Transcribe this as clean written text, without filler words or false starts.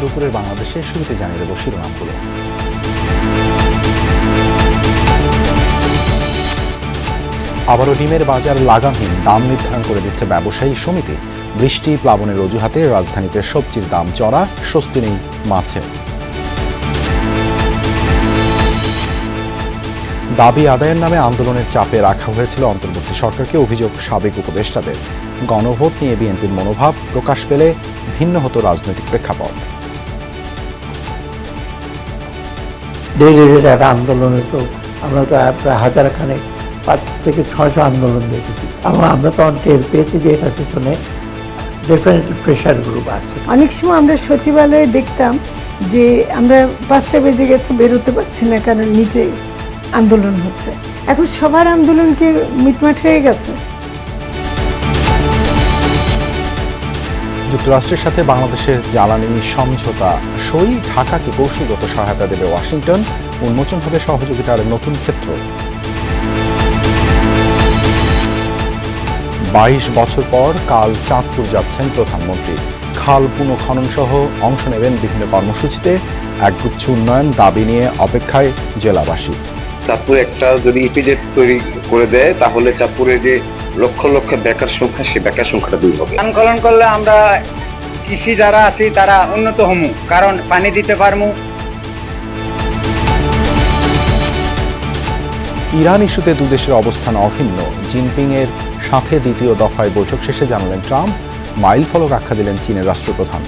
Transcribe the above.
দুপুরের বাংলাদেশের শুরুতে জানিয়ে দেব শিরোনামগুলো। আবারও ডিমের বাজার লাগামহীন, দাম নির্ধারণ করে দিচ্ছে ব্যবসায়ী সমিতি। বৃষ্টি প্লাবনের অজুহাতে রাজধানীতে সবজির দাম চড়া, স্বস্তি নেই মাছে। দাবি আদায়ের নামে আন্দোলনের চাপে রাখা হয়েছিল অন্তর্বর্তী সরকারকে, অভিযোগ সাবেক উপদেষ্টাদের। গণভোট নিয়ে বিএনপির মনোভাব প্রকাশ পেলে ভিন্ন হতো রাজনৈতিক প্রেক্ষাপট। ডেইলি রেট আন্দোলনে তো আমরা তো প্রায় হাজারখানেক 5 থেকে 600 আন্দোলন দেখেছি। আমরা তখন টের পেয়েছি যে এটার পিছনে ডেফিনেটলি প্রেশার গ্রুপ আছে। অনেক সময় আমরা সচিবালয়ে দেখতাম যে আমরা 5টা বেজে গেছে, বেরোতে পারছি না, কারণ নিচে আন্দোলন হচ্ছে। এখন সবার আন্দোলন কি মিটমাট হয়ে গেছে? যুক্তরাষ্ট্রের সাথে বাংলাদেশের জ্বালানি সমঝোতা সই, ঢাকাকে কৌশলগত সহায়তা দেবে ওয়াশিংটন, উন্মোচন হবে সহযোগিতার নতুন ক্ষেত্র। 22 বছর পর কাল চাঁদপুর যাচ্ছেন প্রধানমন্ত্রী। খাল পুনঃখনন সহ অংশ নেবেন বিভিন্ন কর্মসূচিতে। একগুচ্ছ উন্নয়ন দাবি নিয়ে অপেক্ষায় জেলাবাসী। চাঁদপুরে একটা যদি ইপিজেড তৈরি করে দেয়, তাহলে চাঁদপুরে যে লক্ষ লক্ষ বেকার সংখ্যা, সে বেকার সংখ্যাটা দূর হবে। আন্দোলন করলে আমরা কৃষি যারা আছি তারা উন্নত হমু, কারণ পানি দিতে পারমু। ইরান ইস্যুতে দুদেশের অবস্থান অভিন্ন। জিনপিংয়ের সাথে দ্বিতীয় দফায় বৈঠক শেষে জানালেন ট্রাম্প, মাইলফলক আখ্যা দিলেন চীনের রাষ্ট্রপ্রধান।